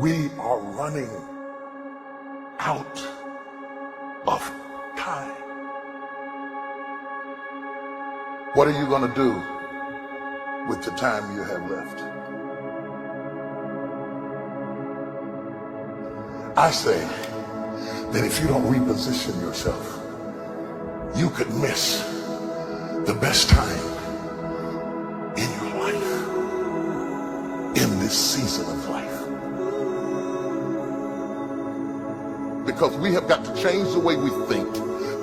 We are running out of time. What are you going to do with the time you have left? I say that if you don't reposition yourself, you could miss the best time in your life, in this season of life. Because we have got to change the way we think.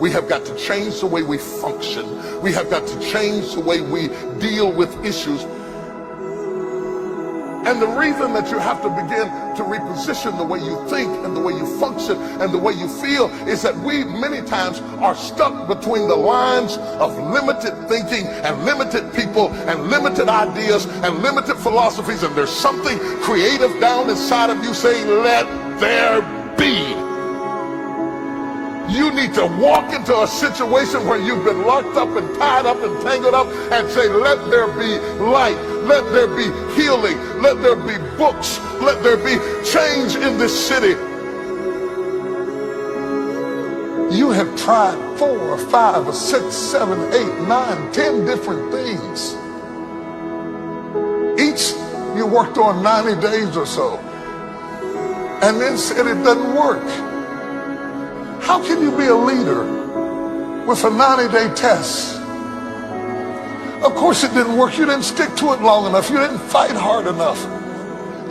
We have got to change the way we function. We have got to change the way we deal with issues. And the reason that you have to begin to reposition the way you think and the way you function and the way you feel is that we many times are stuck between the lines of limited thinking and limited people and limited ideas and limited philosophies, and there's something creative down inside of you saying, let there be. You need to walk into a situation where you've been locked up and tied up and tangled up and say, let there be light, let there be healing, let there be books, let there be change in this city. You have tried 4 or 5 or 6, 7, 8, 9, 10 different things. Each you worked on 90 days or so and then said it doesn't work. How can you be a leader with a 90-day test? Of course it didn't work. You didn't stick to it long enough. You didn't fight hard enough.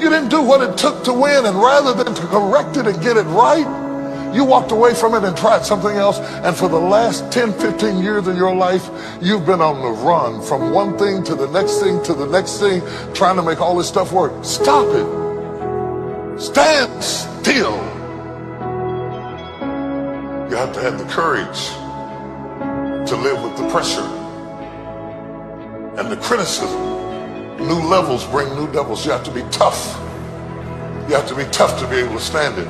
You didn't do what it took to win, and rather than to correct it and get it right, you walked away from it and tried something else. And for the last 10, 15 years of your life, you've been on the run from one thing to the next thing to the next thing, trying to make all this stuff work. Stop it. Stand still. You have to have the courage to live with the pressure and the criticism. New levels bring new devils. You have to be tough. You have to be tough to be able to stand it.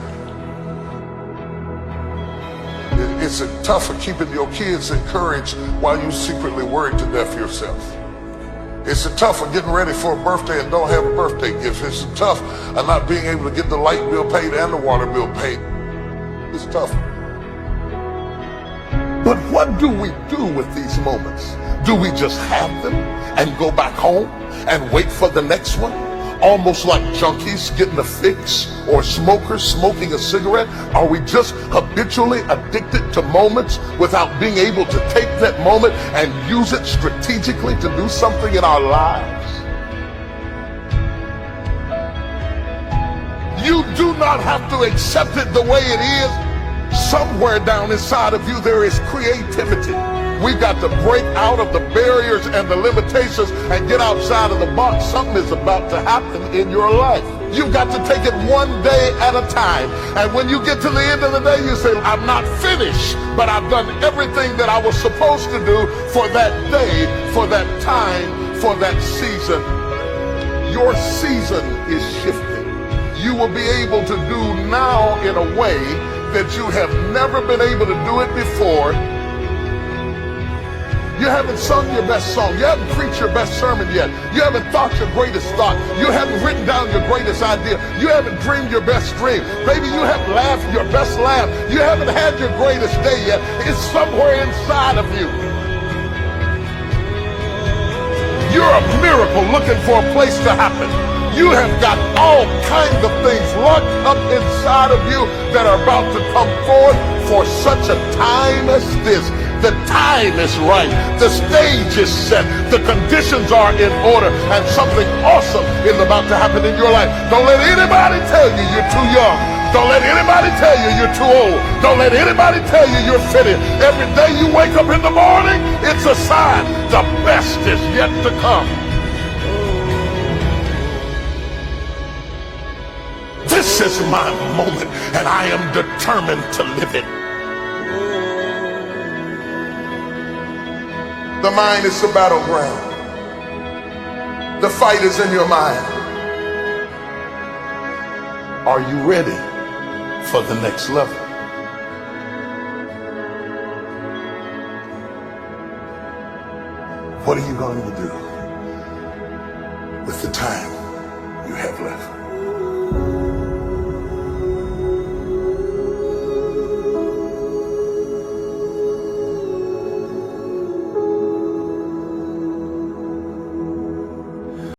It's tough for keeping your kids encouraged while you secretly worried to death yourself. It's tough for getting ready for a birthday and don't have a birthday gift. It's tough of not being able to get the light bill paid and the water bill paid. It's tough. But what do we do with these moments? Do we just have them and go back home and wait for the next one? Almost like junkies getting a fix or smokers smoking a cigarette? Are we just habitually addicted to moments without being able to take that moment and use it strategically to do something in our lives? You do not have to accept it the way it is. Somewhere down inside of you there is creativity. We've got to break out of the barriers and the limitations and get outside of the box. Something is about to happen in your life. You've got to take it one day at a time. And when you get to the end of the day, you say, I'm not finished, but I've done everything that I was supposed to do for that day, for that time, for that season. Your season is shifting. You will be able to do now in a way that you have never been able to do it before. You haven't sung your best song. You haven't preached your best sermon yet. You haven't thought your greatest thought. You haven't written down your greatest idea. You haven't dreamed your best dream. Maybe you haven't laughed your best laugh. You haven't had your greatest day yet. It's somewhere inside of you. You're a miracle looking for a place to happen. You have got all kinds of things locked up inside of you that are about to come forth for such a time as this. The time is right. The stage is set. The conditions are in order, and something awesome is about to happen in your life. Don't let anybody tell you you're too young. Don't let anybody tell you you're too old. Don't let anybody tell you you're fitted. Every day you wake up in the morning, it's a sign the best is yet to come. This is my moment, and I am determined to live it. The mind is the battleground. The fight is in your mind. Are you ready for the next level? What are you going to do with the time you have left?